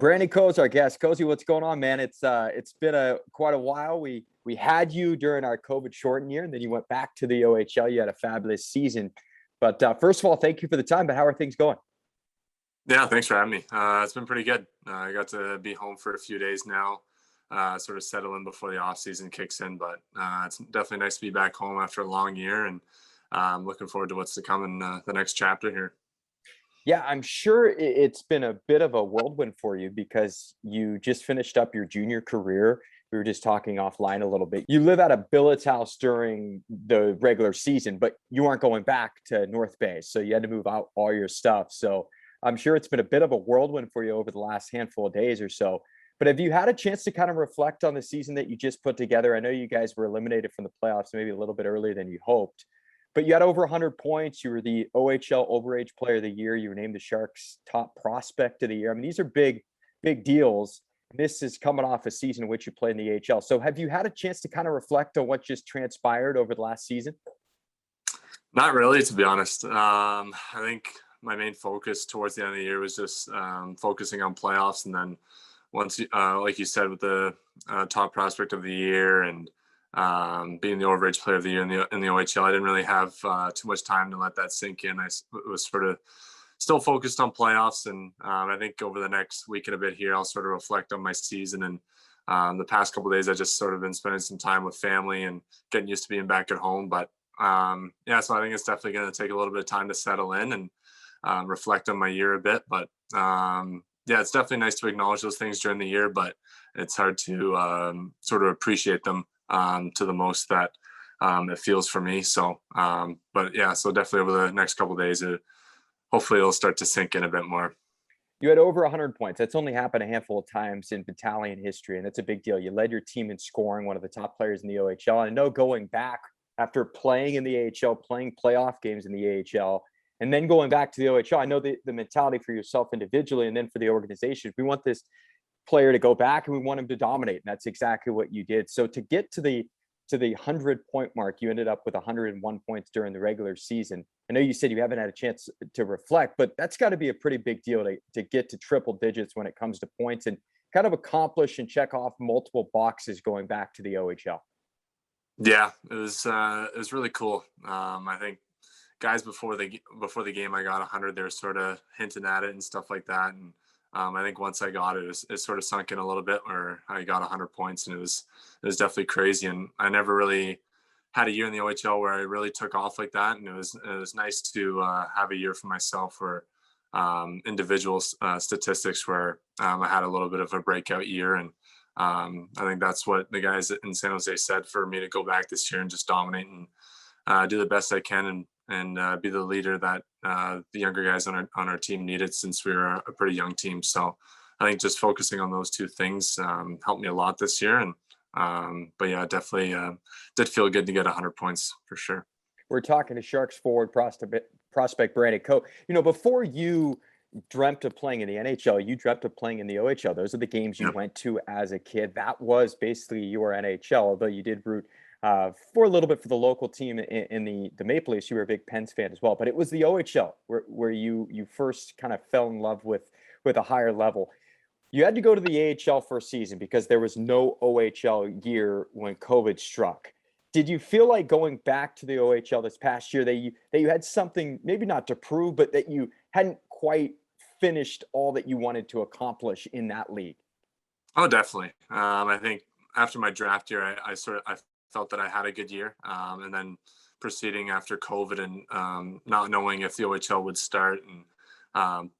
Brandon Coe is our guest. Cozy, what's going on, man? It's been quite a while. We had you during our COVID shortened year, and then you went back to the OHL. You had a fabulous season. But first of all, thank you for the time. But how are things going? Yeah, thanks for having me. It's been pretty good. I got to be home for a few days now, sort of settle in before the off season kicks in. But it's definitely nice to be back home after a long year, and I'm looking forward to what's to come in the next chapter here. Yeah, I'm sure it's been a bit of a whirlwind for you because you just finished up your junior career. We were just talking offline a little bit. You live at a billet's house during the regular season, but you aren't going back to North Bay. So you had to move out all your stuff. So I'm sure it's been a bit of a whirlwind for you over the last handful of days or so. But have you had a chance to kind of reflect on the season that you just put together? I know you guys were eliminated from the playoffs maybe a little bit earlier than you hoped. But you had over 100 points. You were the OHL Overage Player of the Year. You were named the Sharks' top prospect of the year. I mean, these are big, big deals. This is coming off a season in which you played in the AHL. So have you had a chance to kind of reflect on what just transpired over the last season? Not really, to be honest. I think my main focus towards the end of the year was just focusing on playoffs. And then once, like you said, with the top prospect of the year and being the Overage Player of the Year in the OHL, I didn't really have too much time to let that sink in. I was sort of still focused on playoffs, and I think over the next week and a bit here, I'll sort of reflect on my season. And the past couple of days, I just sort of been spending some time with family and getting used to being back at home. But yeah, so I think it's definitely going to take a little bit of time to settle in and reflect on my year a bit. But yeah, it's definitely nice to acknowledge those things during the year, but it's hard to sort of appreciate them to the most that it feels for me. So, but yeah, so definitely over the next couple of days, hopefully it'll start to sink in a bit more. You had over 100 points. That's only happened a handful of times in battalion history, and that's a big deal. You led your team in scoring, one of the top players in the OHL. I know going back after playing in the AHL, playing playoff games in the AHL, and then going back to the OHL, I know the mentality for yourself individually and then for the organization. We want this player to go back and we want him to dominate. And that's exactly what you did. So to get to the 100-point mark, you ended up with 101 points during the regular season. I know you said you haven't had a chance to reflect, but that's got to be a pretty big deal to get to triple digits when it comes to points and kind of accomplish and check off multiple boxes going back to the OHL. Yeah, it was really cool. I think guys before the game I got 100, they were sort of hinting at it and stuff like that. And I think once I got it, it sort of sunk in a little bit where I got 100 points, and it was definitely crazy. And I never really had a year in the OHL where I really took off like that. And it was nice to have a year for myself where individual statistics where I had a little bit of a breakout year. And I think that's what the guys in San Jose said for me to go back this year and just dominate and do the best I can and be the leader that the younger guys on our team needed since we were a pretty young team. So I think just focusing on those two things helped me a lot this year. And but yeah, definitely did feel good to get 100 points for sure. We're talking to Sharks forward prospect Brandon Coe. You know, before you dreamt of playing in the NHL, you dreamt of playing in the OHL. Those are the games you went to as a kid. That was basically your NHL, although you did root for a little bit for the local team in the Maple Leafs. You were a big Pens fan as well, but it was the OHL where you first kind of fell in love with a higher level. You had to go to the AHL for a season because there was no OHL year when COVID struck. Did you feel like going back to the OHL this past year that you had something maybe not to prove, but that you hadn't quite finished all that you wanted to accomplish in that league? Oh, definitely. I think after my draft year, I felt that I had a good year, and then proceeding after COVID and not knowing if the OHL would start and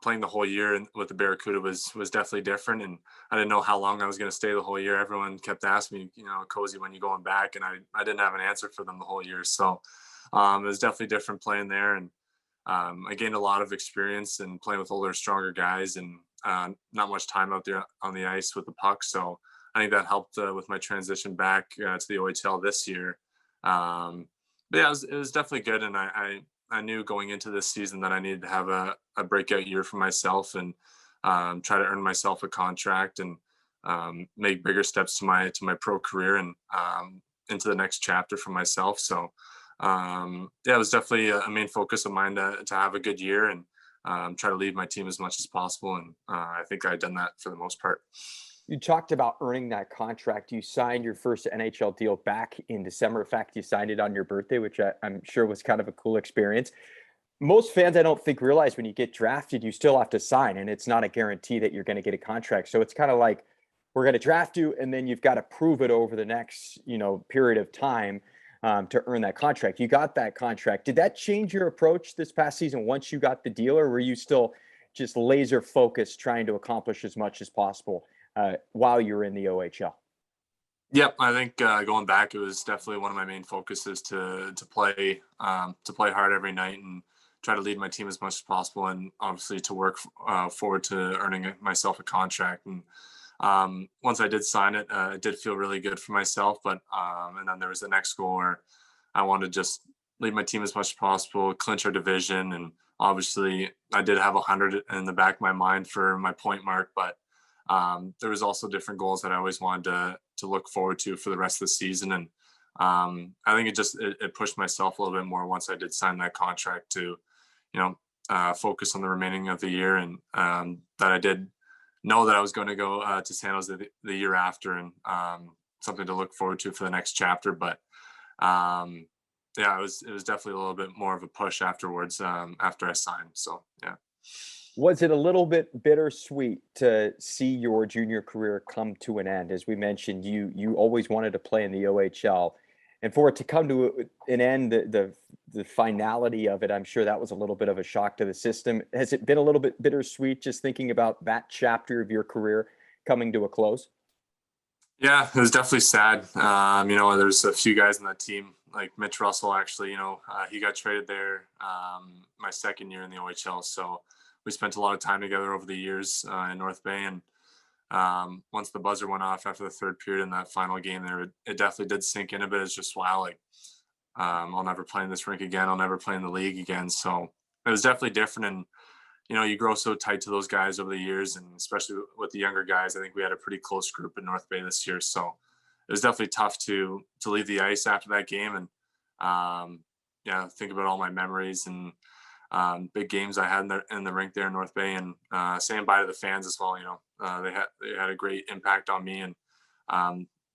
playing the whole year with the Barracuda was definitely different. And I didn't know how long I was going to stay the whole year. Everyone kept asking me, Cozy, when you going back? And I didn't have an answer for them the whole year. So it was definitely different playing there. And I gained a lot of experience and playing with older, stronger guys and not much time out there on the ice with the puck. So I think that helped with my transition back to the OHL this year. But yeah, it was definitely good. And I knew going into this season that I needed to have a breakout year for myself and try to earn myself a contract and make bigger steps to my pro career and into the next chapter for myself. So yeah, it was definitely a main focus of mine to have a good year and try to lead my team as much as possible. And I think I've done that for the most part. You talked about earning that contract. You signed your first NHL deal back in December. In fact, you signed it on your birthday, which I'm sure was kind of a cool experience. Most fans, I don't think, realize when you get drafted, you still have to sign, and it's not a guarantee that you're going to get a contract. So it's kind of like, we're going to draft you, and then you've got to prove it over the next, period of time to earn that contract. You got that contract. Did that change your approach this past season once you got the deal, or were you still just laser focused trying to accomplish as much as possible while you're in the OHL? Yep, I think going back, it was definitely one of my main focuses to play hard every night and try to lead my team as much as possible, and obviously to work forward to earning myself a contract. And once I did sign it, it did feel really good for myself. But and then there was the next goal where I wanted to just lead my team as much as possible, clinch our division, and obviously I did have 100 in the back of my mind for my point mark. But there was also different goals that I always wanted to look forward to for the rest of the season. And I think it pushed myself a little bit more once I did sign that contract to, focus on the remaining of the year, and that I did know that I was going to go to San Jose the year after, and something to look forward to for the next chapter. But it was definitely a little bit more of a push afterwards after I signed. So yeah. Was it a little bit bittersweet to see your junior career come to an end? As we mentioned, you always wanted to play in the OHL, and for it to come to an end, the finality of it, I'm sure that was a little bit of a shock to the system. Has it been a little bit bittersweet just thinking about that chapter of your career coming to a close? Yeah, it was definitely sad. There's a few guys on that team, like Mitch Russell, actually, he got traded there my second year in the OHL. So we spent a lot of time together over the years in North Bay. And once the buzzer went off after the third period in that final game there, it definitely did sink in a bit. It's just, wow, like, I'll never play in this rink again. I'll never play in the league again. So it was definitely different. And, you grow so tight to those guys over the years, and especially with the younger guys. I think we had a pretty close group in North Bay this year. So it was definitely tough to leave the ice after that game. And, think about all my memories and big games I had in the rink there in North Bay, and saying bye to the fans as well. They had a great impact on me, and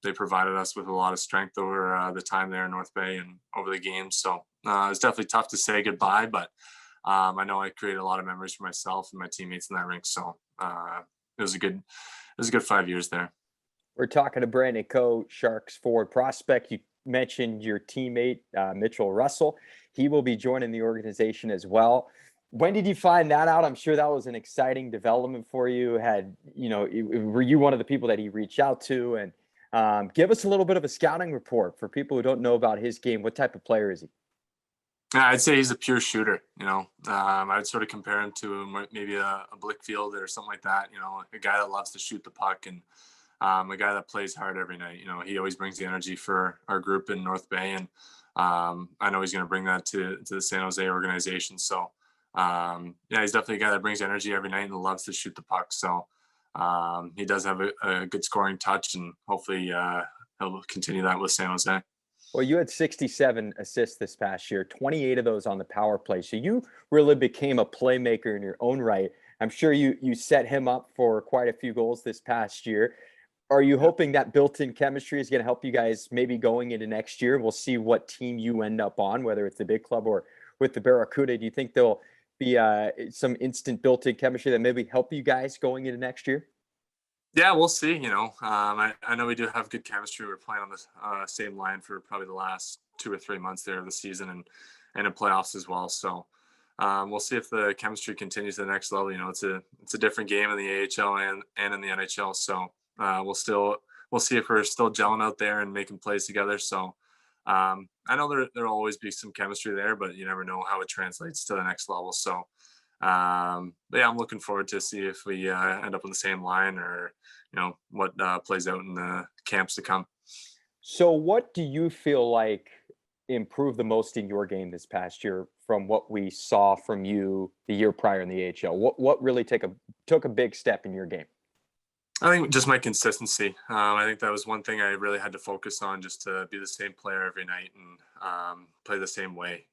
they provided us with a lot of strength over the time there in North Bay and over the games. So it's definitely tough to say goodbye, but I know I created a lot of memories for myself and my teammates in that rink. So it was a good 5 years there. We're talking to Brandon Coe, Sharks forward prospect. You mentioned your teammate, Mitchell Russell. He will be joining the organization as well. When did you find that out? I'm sure that was an exciting development for you. Were you one of the people that he reached out to? And give us a little bit of a scouting report for people who don't know about his game. What type of player is he? I'd say he's a pure shooter. I'd sort of compare him to maybe a Blickfield or something like that. A guy that loves to shoot the puck, and a guy that plays hard every night. He always brings the energy for our group in North Bay, and I know he's going to bring that to the San Jose organization. So he's definitely a guy that brings energy every night and loves to shoot the puck. So he does have a good scoring touch, and hopefully he'll continue that with San Jose. Well, you had 67 assists this past year, 28 of those on the power play. So you really became a playmaker in your own right. I'm sure you set him up for quite a few goals this past year. Are you hoping that built-in chemistry is going to help you guys maybe going into next year? We'll see what team you end up on, whether it's the big club or with the Barracuda. Do you think there'll be some instant built-in chemistry that maybe help you guys going into next year? Yeah, we'll see. I know we do have good chemistry. We're playing on the same line for probably the last 2 or 3 months there of the season, and in playoffs as well. So we'll see if the chemistry continues to the next level. It's a different game in the AHL and in the NHL. So we'll see if we're still gelling out there and making plays together. So I know there'll always be some chemistry there, but you never know how it translates to the next level. So I'm looking forward to see if we end up on the same line, or what plays out in the camps to come. So what do you feel like improved the most in your game this past year from what we saw from you the year prior in the AHL? What really took a big step in your game? I think just my consistency. I think that was one thing I really had to focus on, just to be the same player every night and play the same way.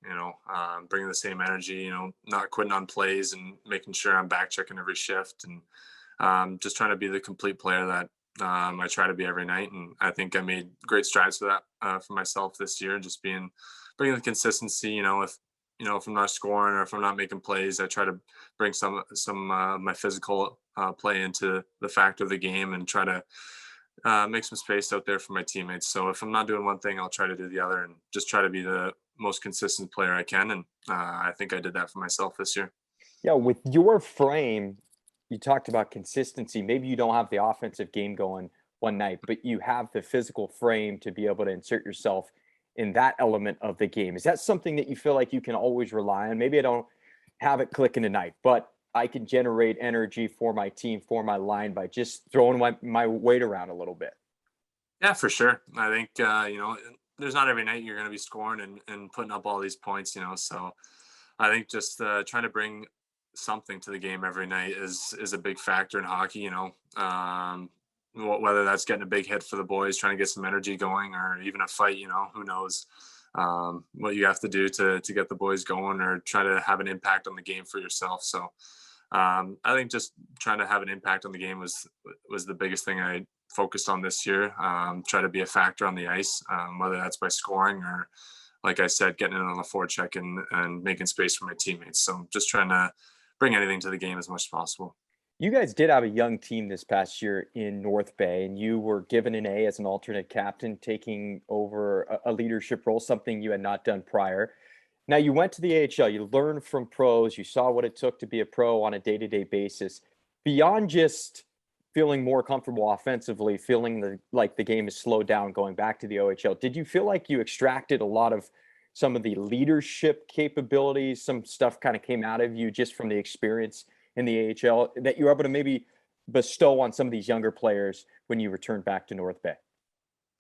Bringing the same energy. Not quitting on plays and making sure I'm back checking every shift, and just trying to be the complete player that I try to be every night. And I think I made great strides for that for myself this year. Just bringing the consistency. If I'm not scoring or if I'm not making plays, I try to bring some my physical play into the factor of the game and try to make some space out there for my teammates. So if I'm not doing one thing, I'll try to do the other and just try to be the most consistent player I can. And I think I did that for myself this year. Yeah, with your frame, you talked about consistency. Maybe you don't have the offensive game going one night, but you have the physical frame to be able to insert yourself in that element of the game. Is that something that you feel like you can always rely on? Maybe I don't have it clicking tonight, but I can generate energy for my team, for my line by just throwing my weight around a little bit. Yeah, for sure. I think there's not every night you're going to be scoring and putting up all these points. So I think just trying to bring something to the game every night is a big factor in hockey. Whether that's getting a big hit for the boys, trying to get some energy going, or even a fight. Who knows what you have to do to get the boys going, or try to have an impact on the game for yourself. So I think just trying to have an impact on the game was the biggest thing I focused on this year. Try to be a factor on the ice, whether that's by scoring or, like I said, getting in on the forecheck and making space for my teammates. So just trying to bring anything to the game as much as possible. You guys did have a young team this past year in North Bay, and you were given an A as an alternate captain, taking over a leadership role, something you had not done prior. Now, you went to the AHL, you learned from pros, you saw what it took to be a pro on a day-to-day basis. Beyond just feeling more comfortable offensively, feeling like the game is slowed down going back to the OHL, did you feel like you extracted a lot of some of the leadership capabilities, some stuff kind of came out of you just from the experience in the AHL that you were able to maybe bestow on some of these younger players when you returned back to North Bay?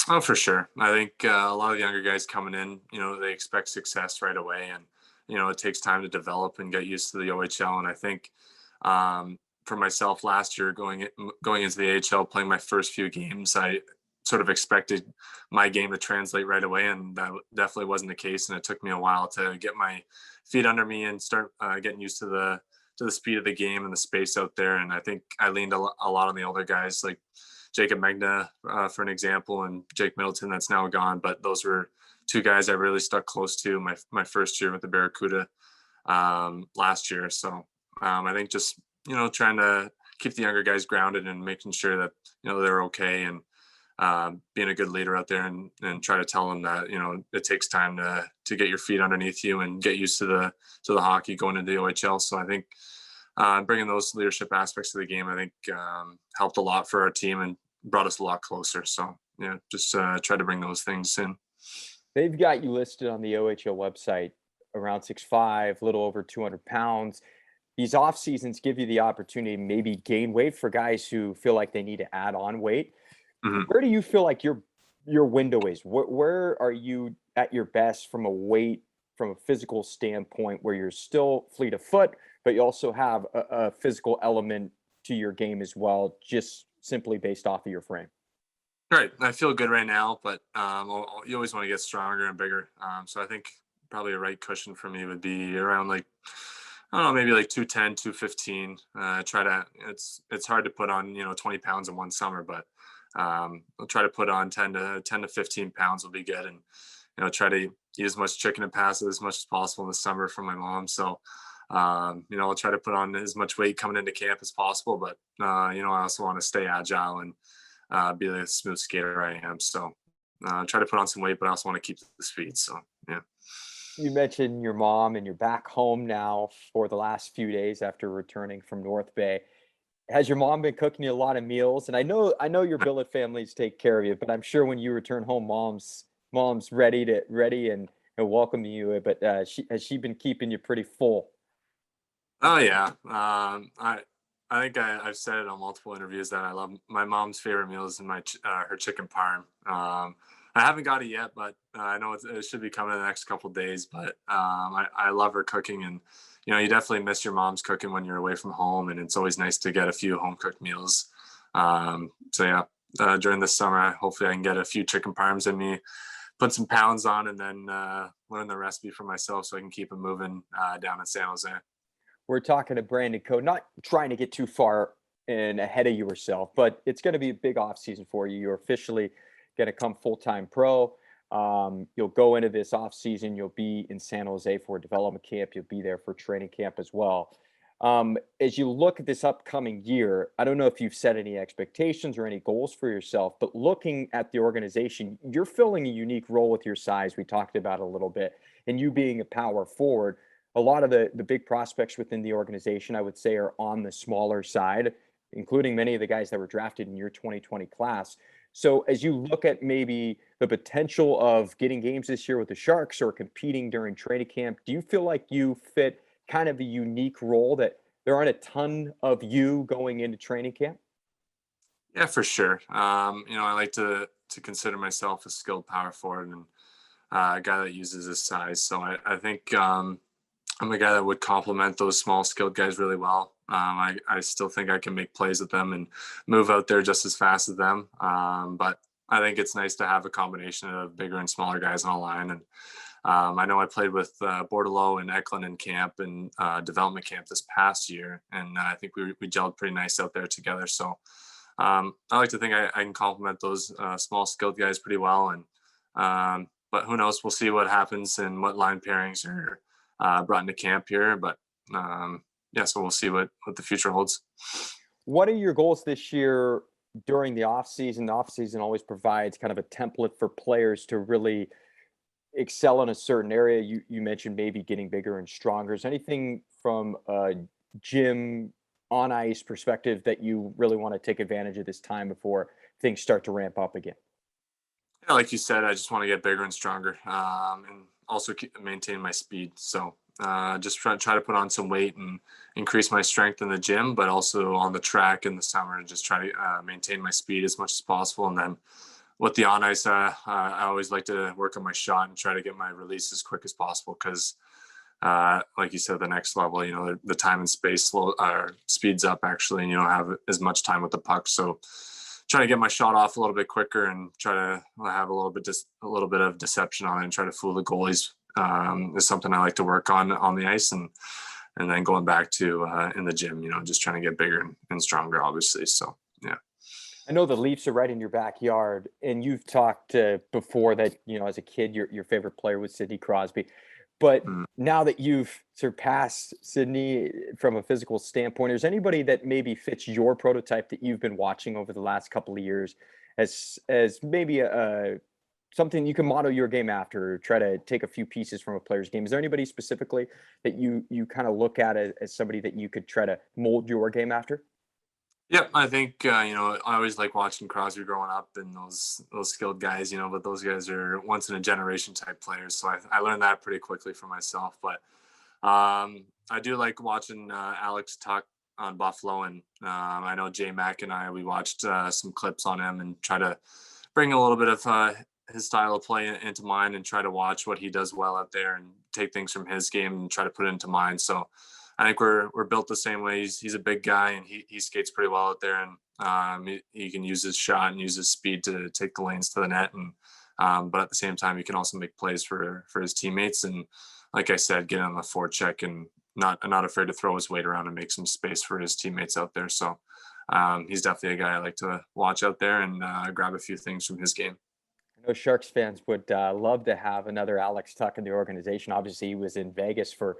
Oh, for sure. I think a lot of younger guys coming in, they expect success right away, and it takes time to develop and get used to the OHL. And I think for myself last year, going into the AHL, playing my first few games, I sort of expected my game to translate right away, and that definitely wasn't the case. And it took me a while to get my feet under me and start getting used to the speed of the game and the space out there. And I think I leaned a lot on the older guys like Jacob Megna, for an example, and Jake Middleton that's now gone. But those were two guys I really stuck close to my first year with the Barracuda last year. So I think just, trying to keep the younger guys grounded and making sure that, they're okay, and being a good leader out there, and try to tell them that, it takes time to get your feet underneath you and get used to the hockey going into the OHL. So I think bringing those leadership aspects to the game, I think helped a lot for our team and brought us a lot closer. So yeah, just try to bring those things in. They've got you listed on the OHL website around 6'5", a little over 200 pounds. These off seasons give you the opportunity to maybe gain weight for guys who feel like they need to add on weight. Mm-hmm. Where do you feel like your window is? Where are you at your best from a physical standpoint, where you're still fleet of foot, but you also have a physical element to your game as well, just simply based off of your frame? Right. I feel good right now, but you always want to get stronger and bigger. So I think probably a right cushion for me would be around, like, I don't know, maybe like 210, 215. It's hard to put on, 20 pounds in one summer, but I'll try to put on 10 to 15 pounds will be good. And, try to eat as much chicken and pasta as much as possible in the summer from my mom. So, I'll try to put on as much weight coming into camp as possible, but, I also want to stay agile and be the smooth skater I am. So try to put on some weight, but I also want to keep the speed. So, yeah. You mentioned your mom, and you're back home now for the last few days after returning from North Bay. Has your mom been cooking you a lot of meals? And I know your billet families take care of you, but I'm sure when you return home, mom's ready and welcome you. But has she been keeping you pretty full? Oh yeah. I think I've said it on multiple interviews that I love my mom's favorite meal is her chicken parm. I haven't got it yet, but I know it should be coming in the next couple of days. But I love her cooking, and you definitely miss your mom's cooking when you're away from home, and it's always nice to get a few home cooked meals So yeah, during this summer, hopefully I can get a few chicken parms in me, put some pounds on, and then learn the recipe for myself so I can keep it moving down in San Jose. We're talking to Brandon Coe, not trying to get too far and ahead of yourself, but it's going to be a big offseason for you. You're officially going to come full-time pro. You'll go into this offseason. You'll be in San Jose for development camp. You'll be there for training camp as well. As you look at this upcoming year, I don't know if you've set any expectations or any goals for yourself, but looking at the organization, you're filling a unique role with your size. We talked about it a little bit, and you being a power forward. A lot of the big prospects within the organization, I would say, are on the smaller side, including many of the guys that were drafted in your 2020 class. So as you look at maybe the potential of getting games this year with the Sharks or competing during training camp, do you feel like you fit kind of a unique role that there aren't a ton of you going into training camp? Yeah, for sure. I like to consider myself a skilled power forward and a guy that uses his size. So I think I'm a guy that would complement those small skilled guys really well. I still think I can make plays with them and move out there just as fast as them. But I think it's nice to have a combination of bigger and smaller guys on a line. And I know I played with Bordelot and Eklund in camp and development camp this past year, and I think we gelled pretty nice out there together. So I like to think I can complement those small skilled guys pretty well. And but who knows? We'll see what happens and what line pairings are brought into camp here. But yeah, so we'll see what the future holds. What are your goals this year during the offseason? The offseason always provides kind of a template for players to really excel in a certain area. You mentioned maybe getting bigger and stronger. Is anything from a gym on ice perspective that you really want to take advantage of this time before things start to ramp up again? Yeah, like you said, I just want to get bigger and stronger, and also maintain my speed. So just try to put on some weight and increase my strength in the gym, but also on the track in the summer, just try to maintain my speed as much as possible. And then with the on ice, I always like to work on my shot and try to get my release as quick as possible because, like you said, the next level, the time and space speeds up actually, and you don't have as much time with the puck. So try to get my shot off a little bit quicker and try to have a little bit of deception on it and try to fool the goalies is something I like to work on the ice, and then going back to in the gym, just trying to get bigger and stronger, obviously. So yeah. I know the Leafs are right in your backyard, and you've talked before that, as a kid, your favorite player was Sidney Crosby. But now that you've surpassed Sidney from a physical standpoint, is anybody that maybe fits your prototype that you've been watching over the last couple of years as maybe something you can model your game after, or try to take a few pieces from a player's game? Is there anybody specifically that you kind of look at as somebody that you could try to mold your game after? Yep, I think I always like watching Crosby growing up and those skilled guys, but those guys are once in a generation type players. So I learned that pretty quickly for myself. But I do like watching Alex Tuck on Buffalo, and I know J Mac and we watched some clips on him and try to bring a little bit of his style of play into mine and try to watch what he does well out there and take things from his game and try to put it into mine. So I think we're built the same way. He's a big guy and he skates pretty well out there, and he can use his shot and use his speed to take the lanes to the net. And but at the same time, he can also make plays for his teammates. And like I said, get on the forecheck and not afraid to throw his weight around and make some space for his teammates out there. So he's definitely a guy I like to watch out there and grab a few things from his game. I know Sharks fans would love to have another Alex Tuck in the organization. Obviously, he was in Vegas for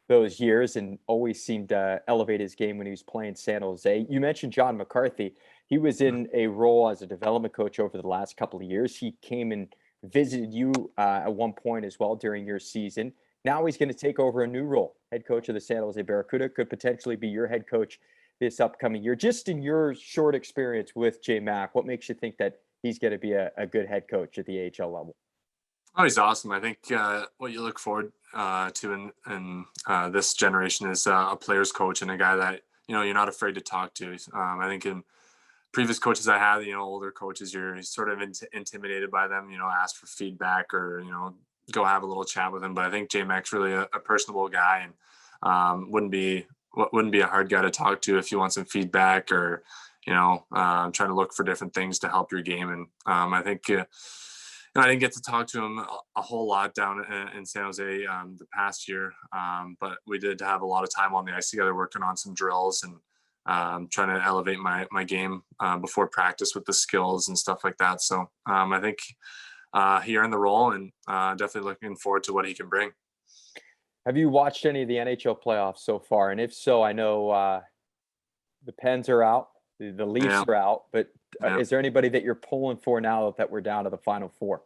those years and always seemed to elevate his game when he was playing San Jose. You mentioned John McCarthy. He was in a role as a development coach over the last couple of years. He came and visited you at one point as well during your season. Now he's going to take over a new role. Head coach of the San Jose Barracuda, could potentially be your head coach this upcoming year. Just in your short experience with J Mac, what makes you think that he's going to be a good head coach at the AHL level? Oh, he's awesome. I think what you look forward to in this generation is a player's coach and a guy that you're not afraid to talk to. I think in previous coaches I had, older coaches, you're sort of intimidated by them. Ask for feedback or go have a little chat with him. But I think J Mac's really a personable guy and wouldn't be a hard guy to talk to if you want some feedback or trying to look for different things to help your game. And I think I didn't get to talk to him a whole lot down in San Jose the past year, but we did have a lot of time on the ice together working on some drills and trying to elevate my game before practice with the skills and stuff like that. So I think he earned the role, and definitely looking forward to what he can bring. Have you watched any of the NHL playoffs so far? And if so, I know the Pens are out, the Leafs Yeah. are out, but Yeah. is there anybody that you're pulling for now that we're down to the final four?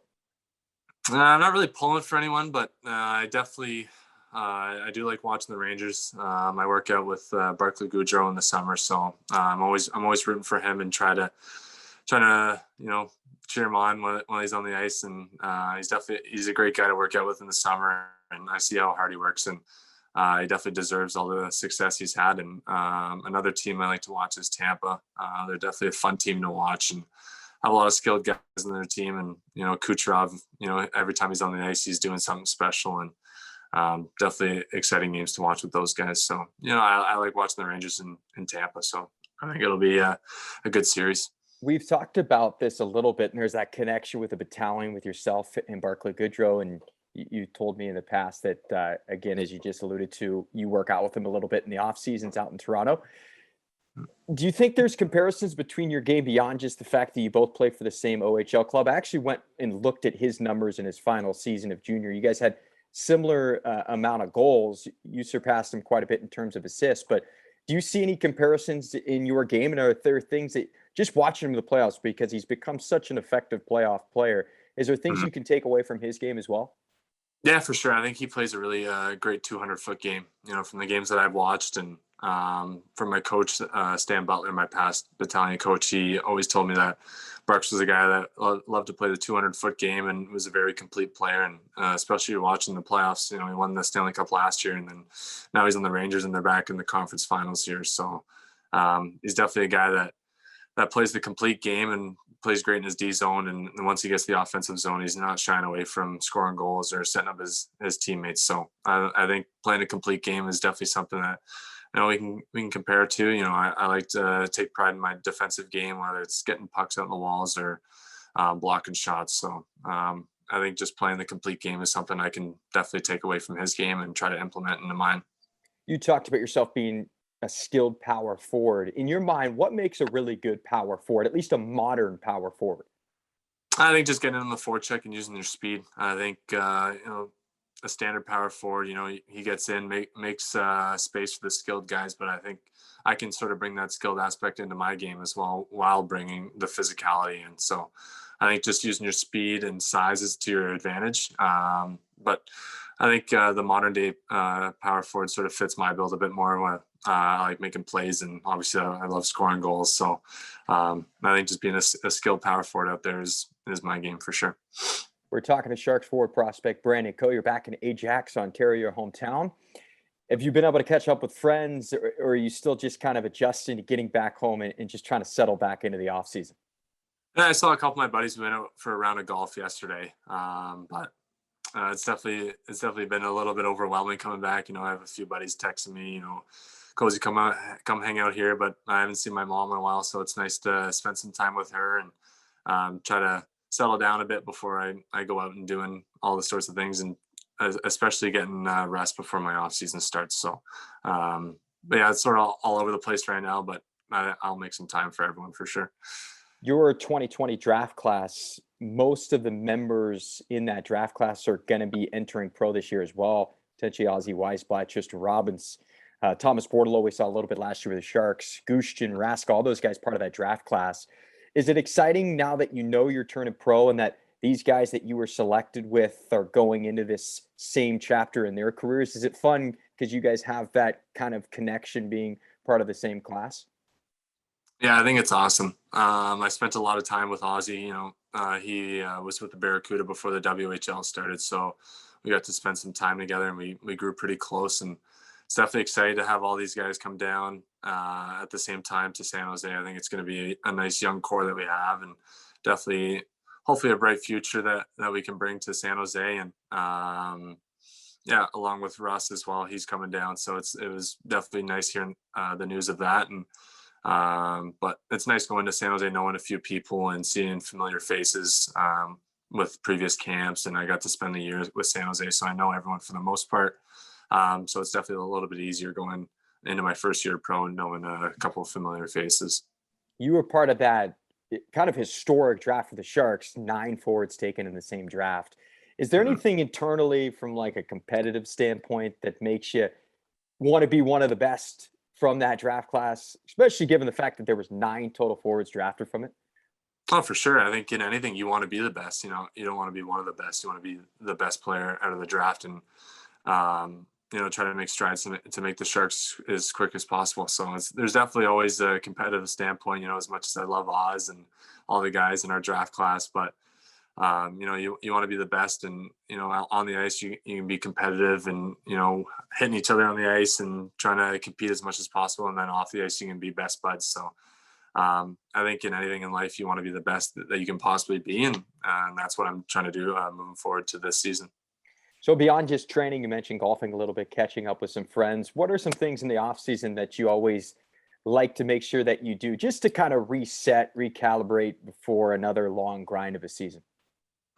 I'm not really pulling for anyone, but I definitely I do like watching the Rangers. I work out with Barclay Goodrow in the summer, so I'm always rooting for him and trying to cheer him on while he's on the ice. And he's a great guy to work out with in the summer, and I see how hard he works, and he definitely deserves all the success he's had. And another team I like to watch is Tampa. They're definitely a fun team to watch and have a lot of skilled guys in their team. And Kucherov, every time he's on the ice, he's doing something special, and definitely exciting games to watch with those guys. So I like watching the Rangers in Tampa. So I think it'll be a good series. We've talked about this a little bit, and there's that connection with the battalion with yourself and Barclay Goodrow. And you told me in the past that, again, as you just alluded to, you work out with him a little bit in the off seasons out in Toronto. Do you think there's comparisons between your game beyond just the fact that you both play for the same OHL club? I actually went and looked at his numbers in his final season of junior. You guys had similar amount of goals. You surpassed him quite a bit in terms of assists, but do you see any comparisons in your game? And are there things that, just watching him in the playoffs, because he's become such an effective playoff player, is there things you can take away from his game as well? Yeah, for sure. I think he plays a really great 200-foot game, from the games that I've watched. And from my coach, Stan Butler, my past battalion coach, he always told me that Barks was a guy that loved to play the 200-foot game and was a very complete player. And especially watching the playoffs, he won the Stanley Cup last year, and then now he's on the Rangers and they're back in the conference finals here. So he's definitely a guy that plays the complete game and plays great in his D zone. And once he gets the offensive zone, he's not shying away from scoring goals or setting up his teammates. So I think playing a complete game is definitely something that we can compare it to. I like to take pride in my defensive game, whether it's getting pucks out the walls or blocking shots. So I think just playing the complete game is something I can definitely take away from his game and try to implement into mine. You talked about yourself being a skilled power forward. In your mind, what makes a really good power forward, at least a modern power forward? I think just getting in the forecheck and using your speed. I think a standard power forward, he gets in, makes space for the skilled guys, but I think I can sort of bring that skilled aspect into my game as well while bringing the physicality. And so I think just using your speed and sizes to your advantage. But I think the modern day power forward sort of fits my build a bit more. I like making plays, and obviously I love scoring goals. So I think just being a skilled power forward out there is my game for sure. We're talking to Sharks forward prospect Brandon Coe. You're back in Ajax, Ontario, your hometown. Have you been able to catch up with friends, or are you still just kind of adjusting to getting back home and just trying to settle back into the offseason? Yeah, I saw a couple of my buddies who went out for a round of golf yesterday, but it's definitely been a little bit overwhelming coming back. I have a few buddies texting me, Cozy, come hang out here, but I haven't seen my mom in a while, so it's nice to spend some time with her and try to settle down a bit before I go out and doing all the sorts of things, and especially getting rest before my off season starts. So, but yeah, it's sort of all over the place right now, but I'll make some time for everyone for sure. Your 2020 draft class, most of the members in that draft class are going to be entering pro this year as well. Potentially Ozzy Weisblatt, Tristan Robbins, Thomas Bordelot, we saw a little bit last year with the Sharks, Gushchin, Rask, all those guys part of that draft class. Is it exciting now that you're turning pro and that these guys that you were selected with are going into this same chapter in their careers? Is it fun because you guys have that kind of connection being part of the same class? Yeah, I think it's awesome. I spent a lot of time with Ozzy. He was with the Barracuda before the WHL started, so we got to spend some time together, and we grew pretty close. And it's definitely excited to have all these guys come down at the same time to San Jose. I think it's going to be a nice young core that we have, and definitely, hopefully, a bright future that we can bring to San Jose. And yeah, along with Russ as well, he's coming down. So it was definitely nice hearing the news of that. And But it's nice going to San Jose, knowing a few people and seeing familiar faces with previous camps. And I got to spend the year with San Jose, so I know everyone for the most part. So it's definitely a little bit easier going into my first year pro and knowing a couple of familiar faces. You were part of that kind of historic draft for the Sharks, 9 forwards taken in the same draft. Is there Mhm. anything internally from like a competitive standpoint that makes you want to be one of the best from that draft class, especially given the fact that there was 9 total forwards drafted from it? Oh, for sure. I think in anything you want to be the best. You don't want to be one of the best. You want to be the best player out of the draft, and try to make strides to make the Sharks as quick as possible. So there's definitely always a competitive standpoint. As much as I love Oz and all the guys in our draft class, but you want to be the best, and on the ice you can be competitive, and hitting each other on the ice and trying to compete as much as possible, and then off the ice you can be best buds. So I think in anything in life you want to be the best that you can possibly be, and that's what I'm trying to do moving forward to this season. So beyond just training, you mentioned golfing a little bit, catching up with some friends. What are some things in the off season that you always like to make sure that you do just to kind of reset, recalibrate before another long grind of a season?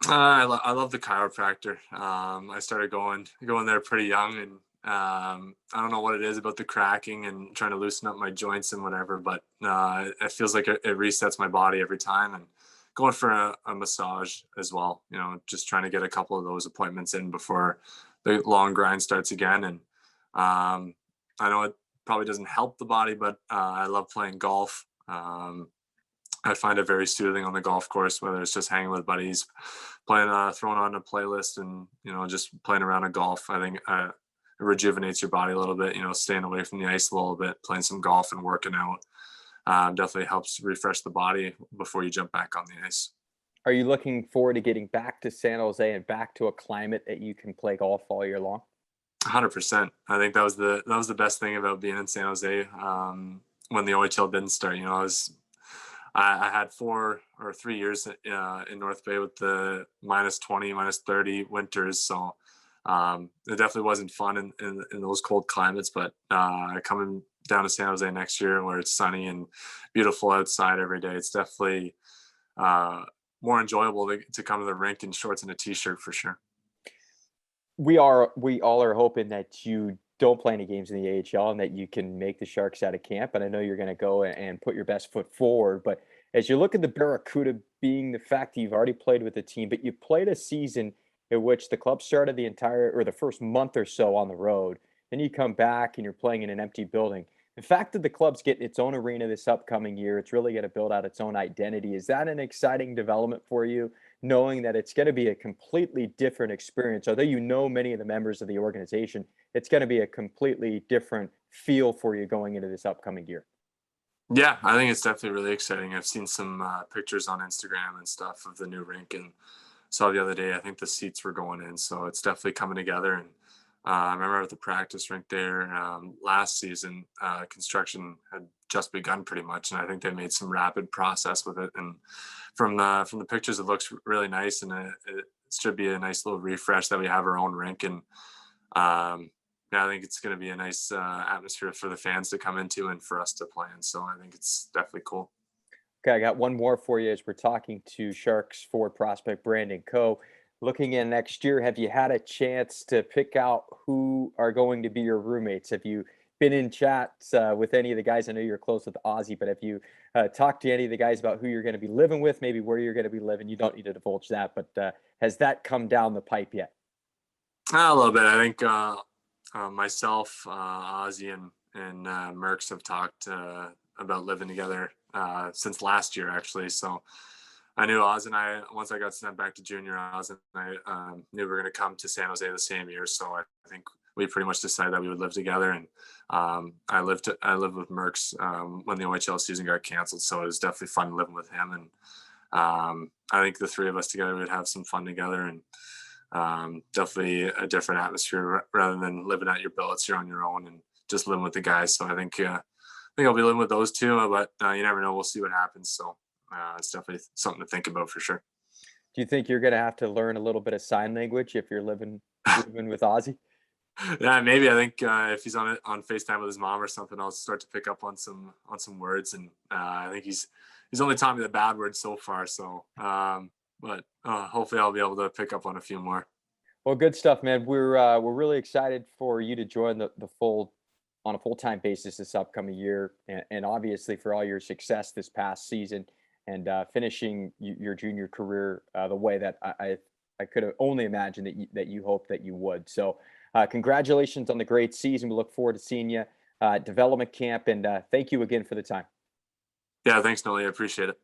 I love the chiropractor. I started going there pretty young, and I don't know what it is about the cracking and trying to loosen up my joints and whatever, but it feels like it resets my body every time. And going for a massage as well. Just trying to get a couple of those appointments in before the long grind starts again. And I know it probably doesn't help the body, but I love playing golf. I find it very soothing on the golf course, whether it's just hanging with buddies, playing, throwing on a playlist, and just playing around a golf. I think it rejuvenates your body a little bit. Staying away from the ice a little bit, playing some golf and working out definitely helps refresh the body before you jump back on the ice. Are you looking forward to getting back to San Jose and back to a climate that you can play golf all year long? 100%. I think that was the best thing about being in San Jose when the OHL didn't start. I had 4 or 3 years in North Bay with the -20, -30 winters. So it definitely wasn't fun in those cold climates. But coming down to San Jose next year where it's sunny and beautiful outside every day, it's definitely uh, more enjoyable to come to the rink in shorts and a t-shirt for sure. We all are hoping that you don't play any games in the AHL and that you can make the Sharks out of camp. And I know you're going to go and put your best foot forward. But as you look at the Barracuda, being the fact that you've already played with the team, but you played a season in which the club started the entire or the first month or so on the road, then you come back and you're playing in an empty building. The fact that the club's getting its own arena this upcoming year, it's really going to build out its own identity. Is that an exciting development for you? Knowing that it's going to be a completely different experience. Although you know many of the members of the organization, it's going to be a completely different feel for you going into this upcoming year. Yeah, I think it's definitely really exciting. I've seen some pictures on Instagram and stuff of the new rink, and saw the other day. I think the seats were going in, so it's definitely coming together. And I remember at the practice rink there last season, construction had just begun pretty much, and I think they made some rapid process with it. And from the pictures, it looks really nice, and it should be a nice little refresh that we have our own rink. And yeah, I think it's going to be a nice atmosphere for the fans to come into and for us to play in. So I think it's definitely cool. Okay, I got one more for you as we're talking to Sharks forward prospect Brandon Coe. Looking in next year, have you had a chance to pick out who are going to be your roommates? Have you been in chats with any of the guys? I know you're close with Ozzy, but have you talked to any of the guys about who you're going to be living with, maybe where you're going to be living? You don't need to divulge that, but has that come down the pipe yet? A little bit. I think myself, Ozzy, and Merckx have talked about living together since last year, actually. So I knew Oz and I, once I got sent back to junior, Oz and I knew we were going to come to San Jose the same year. So I think we pretty much decided that we would live together. And I lived with Merckx when the OHL season got canceled. So it was definitely fun living with him. And I think the three of us together would have some fun together, and definitely a different atmosphere rather than living at your billets. You're on your own and just living with the guys. So I think I'll be living with those two, but you never know. We'll see what happens. So it's definitely something to think about for sure. Do you think you're going to have to learn a little bit of sign language if you're living with Ozzy? Yeah, maybe I think if he's on FaceTime with his mom or something, I'll start to pick up on some words, and I think he's only taught me the bad words so far. So, but hopefully I'll be able to pick up on a few more. Well, good stuff, man. We're really excited for you to join the full on a full-time basis this upcoming year, and obviously for all your success this past season and finishing your junior career the way that I could have only imagined that you hoped that you would. So, congratulations on the great season. We look forward to seeing you at development camp, and thank you again for the time. Yeah, thanks, Nolly. I appreciate it.